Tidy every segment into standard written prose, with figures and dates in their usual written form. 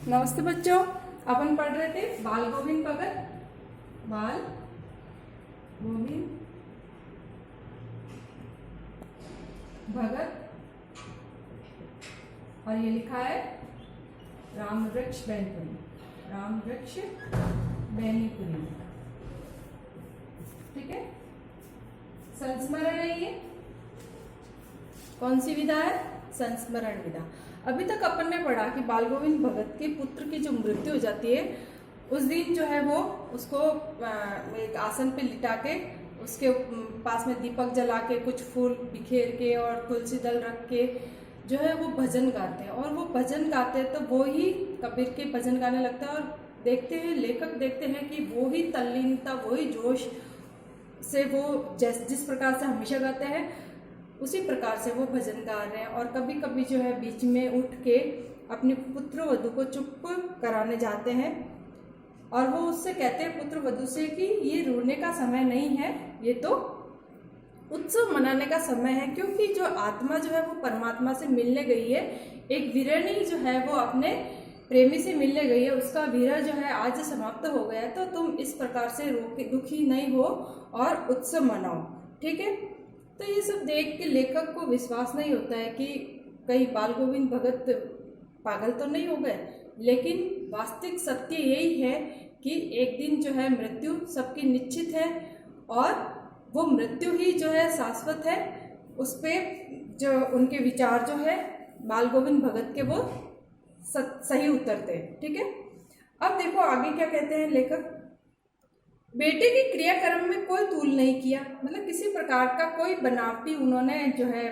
नमस्ते बच्चों, अपन पढ़ रहे थे बाल गोविंद भगत। बाल गोविंद भगत और ये लिखा है राम वृक्ष बैनपुरी, राम वृक्ष बैनीपुरी। ठीक है, संस्मरण है ये। कौन सी विधा है? संस्मरण विधा। अभी तक अपन ने पढ़ा कि बाल गोविंद भगत के पुत्र की जो मृत्यु हो जाती है उस दिन जो है वो उसको एक आसन पे लिटा के उसके पास में दीपक जला के कुछ फूल बिखेर के और तुलसी दल रख के जो है वो भजन गाते हैं। और वो भजन गाते हैं तो वो ही कबीर के भजन गाने लगता है। और देखते हैं, लेखक देखते हैं कि वो ही तल्लीनता, वही जोश से वो जिस प्रकार से हमेशा गाते हैं उसी प्रकार से वो भजन गा रहे हैं। और कभी कभी जो है बीच में उठ के अपने पुत्र वधू को चुप कराने जाते हैं और वो उससे कहते हैं पुत्र वधू से कि ये रोने का समय नहीं है, ये तो उत्सव मनाने का समय है। क्योंकि जो आत्मा जो है वो परमात्मा से मिलने गई है, एक विरणी जो है वो अपने प्रेमी से मिलने गई है, उसका विरह जो है आज समाप्त हो गया है। तो तुम इस प्रकार से रो के दुखी नहीं हो और उत्सव मनाओ। ठीक है, तो ये सब देख के लेखक को विश्वास नहीं होता है कि कहीं बाल गोविंद भगत पागल तो नहीं हो गए। लेकिन वास्तविक सत्य यही है कि एक दिन जो है मृत्यु सबकी निश्चित है और वो मृत्यु ही जो है शाश्वत है। उस पर जो उनके विचार जो है बाल गोविंद भगत के वो सही उतरते हैं। ठीक है, अब देखो आगे क्या कहते हैं लेखक। बेटे के क्रियाक्रम में कोई तूल नहीं किया, मतलब किसी प्रकार का कोई बनावटी उन्होंने जो है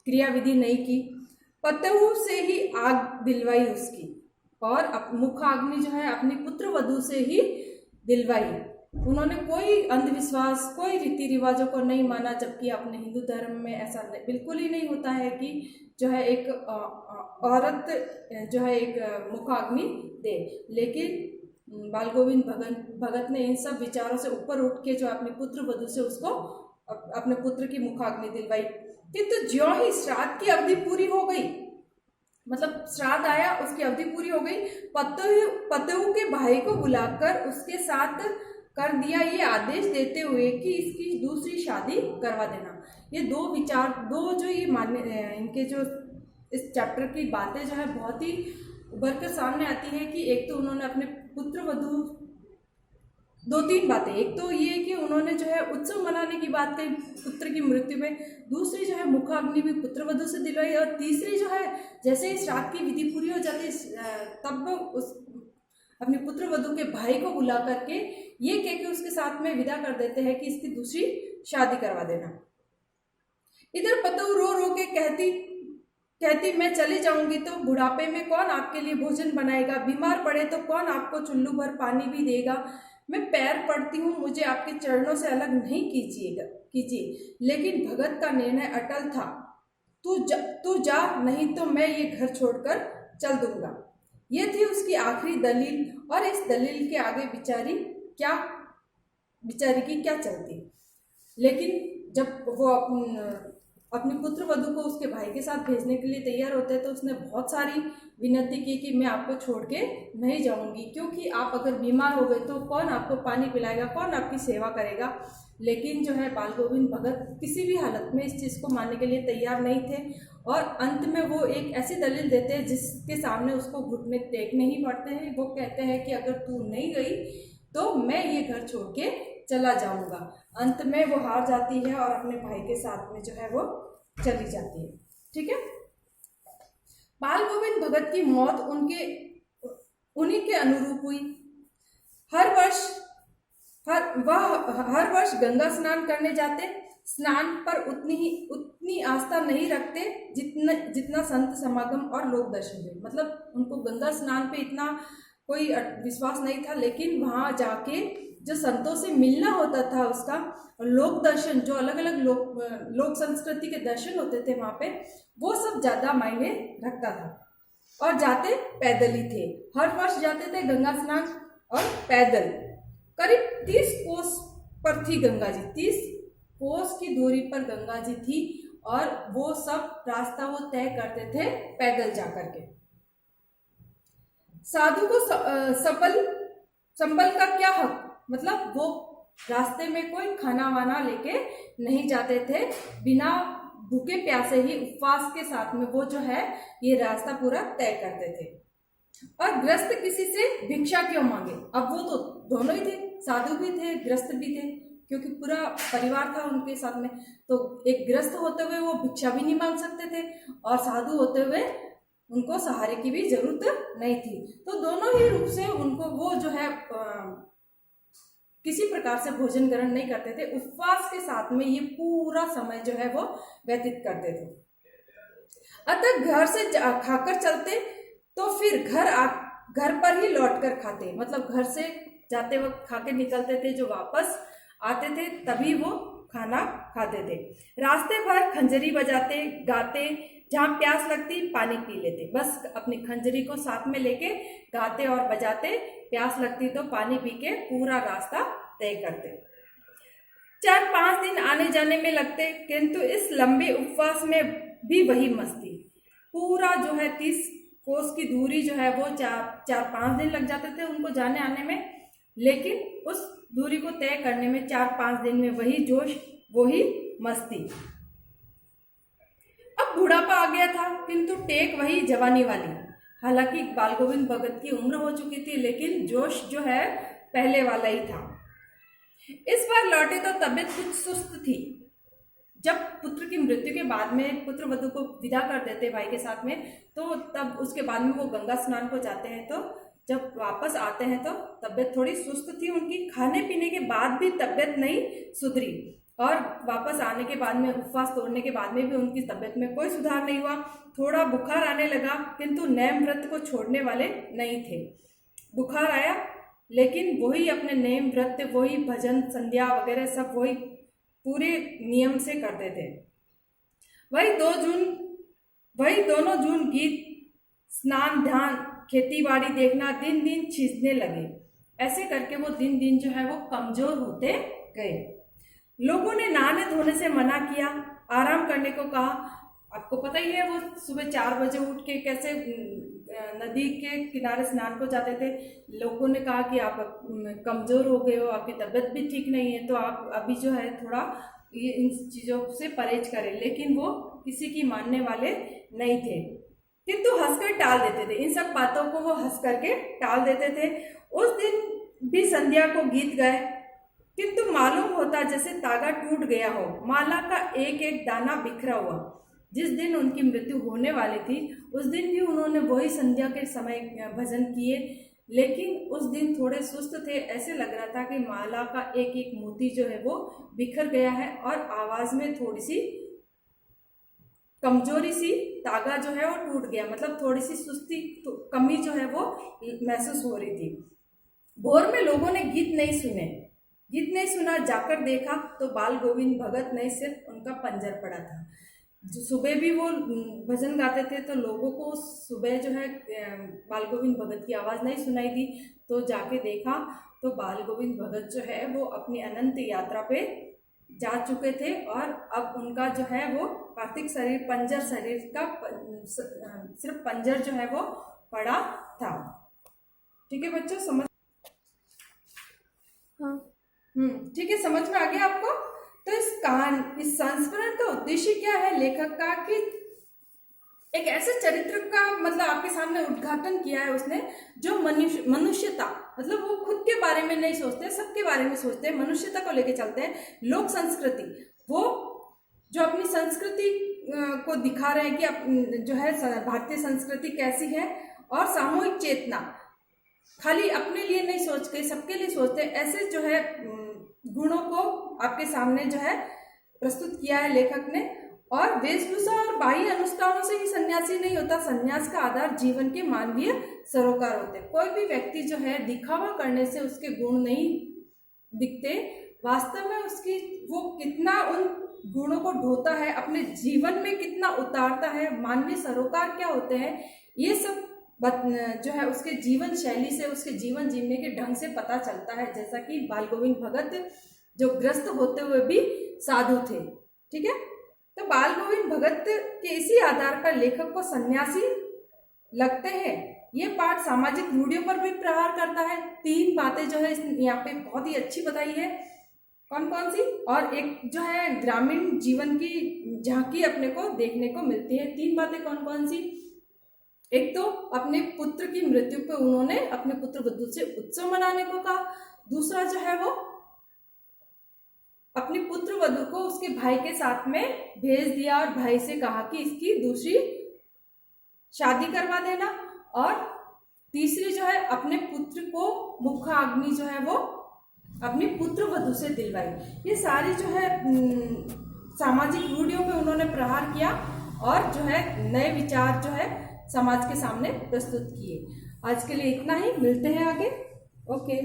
क्रिया विधि नहीं की। पतहू से ही आग दिलवाई उसकी और मुखाग्नि जो है अपनी पुत्र वधू से ही दिलवाई। उन्होंने कोई अंधविश्वास, कोई रीति रिवाजों को नहीं माना, जबकि अपने हिंदू धर्म में ऐसा बिल्कुल ही नहीं होता है कि जो है एक औरत जो है एक मुखाग्नि दे। लेकिन बाल गोविंद भगत ने इन सब विचारों से ऊपर उठ के जो अपने पुत्र वधू से उसको अपने पुत्र की मुखाग्नि दिलवाई। किंतु ज्यों ही श्राद्ध की अवधि पूरी हो गई, मतलब श्राद्ध आया, उसकी अवधि पूरी हो गई, पतहू के भाई को बुलाकर उसके साथ कर दिया ये आदेश देते हुए कि इसकी दूसरी शादी करवा देना। ये दो विचार, दो जो ये मान्य इनके जो इस चैप्टर की बातें जो है बहुत ही उभर कर सामने आती है कि एक तो उन्होंने अपने पुत्र वधू, दो तीन बातें, एक तो ये कि उन्होंने जो है उत्सव मनाने की बात कही पुत्र की मृत्यु में, दूसरी जो है मुखाग्नि भी पुत्र वधू से दिलवाई, और तीसरी जो है जैसे ही श्राद्ध की विधि पूरी हो जाती तब उस अपने पुत्र वधू के भाई को बुला करके ये कह के उसके साथ में विदा कर देते हैं कि इसकी दूसरी शादी करवा देना। इधर पतहू रो रो के कहती मैं चली जाऊंगी तो बुढ़ापे में कौन आपके लिए भोजन बनाएगा, बीमार पड़े तो कौन आपको चुल्लू भर पानी भी देगा। मैं पैर पड़ती हूँ, मुझे आपके चरणों से अलग नहीं कीजिए। लेकिन भगत का निर्णय अटल था, तू जा नहीं तो मैं ये घर छोड़कर चल दूंगा। ये थी उसकी आखिरी दलील और इस दलील के आगे बेचारी की क्या चलती। लेकिन जब वो अपने पुत्र वधू को उसके भाई के साथ भेजने के लिए तैयार होते हैं तो उसने बहुत सारी विनती की कि मैं आपको छोड़ के नहीं जाऊंगी, क्योंकि आप अगर बीमार हो गए तो कौन आपको पानी पिलाएगा, कौन आपकी सेवा करेगा। लेकिन जो है बाल गोविंद भगत किसी भी हालत में इस चीज़ को मानने के लिए तैयार नहीं थे और अंत में वो एक ऐसी दलील देते हैं जिसके सामने उसको घुटने टेकने ही पड़ते हैं। वो कहते हैं कि अगर तू नहीं गई तो मैं ये घर छोड़ के चला जाऊंगा। अंत में वो हार जाती है और अपने भाई के साथ में जो है वो चली जाती है। ठीक है, बाल गोविंद भगत की मौत उन्हीं के अनुरूप हुई। हर वर्ष गंगा स्नान करने जाते, स्नान पर उतनी आस्था नहीं रखते जितना संत समागम और लोक दर्शन में। मतलब उनको गंगा स्नान पे इतना कोई विश्वास नहीं था, लेकिन वहां जाके जो संतों से मिलना होता था, उसका लोक दर्शन, जो अलग अलग लोक संस्कृति के दर्शन होते थे वहां पे, वो सब ज्यादा मायने रखता था। और जाते पैदल ही थे, हर वर्ष जाते थे गंगा स्नान और पैदल। करीब 30 कोस पर थी गंगा जी, 30 कोस की दूरी पर गंगा जी थी और वो सब रास्ता वो तय करते थे पैदल जा करके। साधु को संबल का क्या हक, मतलब वो रास्ते में कोई खाना वाना लेके नहीं जाते थे, बिना भूखे प्यासे ही उपवास के साथ में वो जो है ये रास्ता पूरा तय करते थे। और ग्रस्त किसी से भिक्षा क्यों मांगे? अब वो तो दोनों ही थे, साधु भी थे ग्रस्त भी थे, क्योंकि पूरा परिवार था उनके साथ में। तो एक ग्रस्त होते हुए वो भिक्षा भी नहीं मांग सकते थे, और साधु होते हुए उनको सहारे की भी जरूरत नहीं थी। तो दोनों ही रूप से उनको वो जो है किसी प्रकार से भोजन ग्रहण नहीं करते थे, उपवास के साथ में ये पूरा समय जो है वो व्यतीत करते थे। अतः घर से खाकर चलते तो फिर घर पर ही लौट कर खाते, मतलब घर से जाते वक्त खा के निकलते थे, जो वापस आते थे तभी वो खाना खाते थे। रास्ते भर खंजरी बजाते गाते, जहाँ प्यास लगती पानी पी लेते, बस अपनी खंजरी को साथ में लेके गाते और बजाते, प्यास लगती तो पानी पी के पूरा रास्ता तय करते। 4-5 दिन आने जाने में लगते, किंतु इस लंबे उपवास में भी वही मस्ती। पूरा जो है 30 कोस की दूरी जो है वो 4-5 दिन लग जाते थे उनको जाने आने में, लेकिन उस दूरी को तय करने में 4-5 दिन में वही जोश वही मस्ती। अब बुढ़ापा आ गया था, किंतु टेक वही जवानी वाली। हालांकि बाल गोविंद भगत की उम्र हो चुकी थी, लेकिन जोश जो है पहले वाला ही था। इस बार लौटे तो तबीयत कुछ सुस्त थी। जब पुत्र की मृत्यु के बाद में पुत्र वधू को विदा कर देते भाई के साथ में, तो तब उसके बाद में वो गंगा स्नान को जाते हैं, तो जब वापस आते हैं तो तबीयत थोड़ी सुस्त थी उनकी। खाने पीने के बाद भी तबीयत नहीं सुधरी, और वापस आने के बाद में उपवास तोड़ने के बाद में भी उनकी तबीयत में कोई सुधार नहीं हुआ। थोड़ा बुखार आने लगा, किंतु नेम व्रत को छोड़ने वाले नहीं थे। बुखार आया, लेकिन वही अपने नेम व्रत, वही भजन संध्या वगैरह सब वही पूरे नियम से करते थे। वही दोनों जून गीत, स्नान, ध्यान, खेती बाड़ी देखना दिन दिन खींचने लगे। ऐसे करके वो दिन दिन जो है वो कमजोर होते गए। लोगों ने नहाने धोने से मना किया, आराम करने को कहा। आपको पता ही है वो सुबह 4 बजे उठ के कैसे नदी के किनारे स्नान को जाते थे। लोगों ने कहा कि आप कमजोर हो गए हो, आपकी तबीयत भी ठीक नहीं है, तो आप अभी जो है थोड़ा ये इन चीजों से परहेज करें, लेकिन वो किसी की मानने वाले नहीं थे, किंतु हंसकर टाल देते थे। इन सब बातों को वो हंस करके टाल देते थे। उस दिन भी संध्या को गीत गाए, किंतु मालूम होता जैसे तागा टूट गया हो, माला का एक एक दाना बिखरा हुआ। जिस दिन उनकी मृत्यु होने वाली थी उस दिन भी उन्होंने वही संध्या के समय भजन किए, लेकिन उस दिन थोड़े सुस्त थे। ऐसे लग रहा था कि माला का एक एक मोती जो है वो बिखर गया है, और आवाज में थोड़ी सी कमजोरी सी, तागा जो है वो टूट गया, मतलब थोड़ी सी सुस्ती तो कमी जो है वो महसूस हो रही थी। भोर में लोगों ने गीत नहीं सुना। जाकर देखा तो बाल गोविंद भगत नहीं, सिर्फ उनका पंजर पड़ा था। जो सुबह भी वो भजन गाते थे, तो लोगों को सुबह जो है बाल गोविंद भगत की आवाज़ नहीं सुनाई दी। तो जाके देखा तो बाल गोविंद भगत जो है वो अपनी अनंत यात्रा पे जा चुके थे, और अब उनका जो है वो पार्थिव शरीर, पंजर शरीर का सिर्फ पंजर जो है वो पड़ा था। ठीक है बच्चों, समझ? हाँ, ठीक है, समझ में आ गया आपको? तो इस संस्मरण का उद्देश्य क्या है लेखक का, कि एक ऐसे चरित्र का मतलब आपके सामने उद्घाटन किया है उसने, जो मनुष्यता, मतलब वो खुद के बारे में नहीं सोचते, सबके बारे में सोचते हैं, मनुष्यता को लेके चलते हैं। लोक संस्कृति, वो जो अपनी संस्कृति को दिखा रहे हैं कि जो है भारतीय संस्कृति कैसी है, और सामूहिक चेतना, खाली अपने लिए नहीं सोच के सबके लिए सोचते, ऐसे जो है गुणों को आपके सामने जो है प्रस्तुत किया है लेखक ने। और वेशभूषा और बाह्य अनुष्ठानों से ही सन्यासी नहीं होता, सन्यास का आधार जीवन के मानवीय सरोकार होते। कोई भी व्यक्ति जो है दिखावा करने से उसके गुण नहीं दिखते, वास्तव में उसकी वो कितना उन गुणों को ढोता है, अपने जीवन में कितना उतारता है, मानवीय सरोकार क्या होते हैं, ये सब जो है उसके जीवन शैली से, उसके जीवन जीने के ढंग से पता चलता है। जैसा कि बाल गोविंद भगत जो ग्रस्त होते हुए भी साधु थे। ठीक है, तो बाल गोविंद भगत के इसी आधार पर लेखक को सन्यासी लगते हैं, ये पाठ सामाजिक रूढ़ियों पर भी प्रहार करता है। 3 बातें जो है यहाँ पे बहुत ही अच्छी बताई है। कौन कौन सी? और एक जो है ग्रामीण जीवन की झांकी अपने को देखने को मिलती है। 3 बातें कौन कौन सी? एक तो अपने पुत्र की मृत्यु पे उन्होंने अपने पुत्र वधू से उत्सव मनाने को कहा। दूसरा जो है वो अपने पुत्र वधू को उसके भाई के साथ में भेज दिया और भाई से कहा कि इसकी दूसरी शादी करवा देना। और तीसरी जो है अपने पुत्र को मुखाग्नि जो है वो अपने पुत्र वधू से दिलवाई। ये सारी जो है सामाजिक रूढ़ियों पे उन्होंने प्रहार किया और जो है नए विचार जो है समाज के सामने प्रस्तुत किए। आज के लिए इतना ही, मिलते हैं आगे। ओके।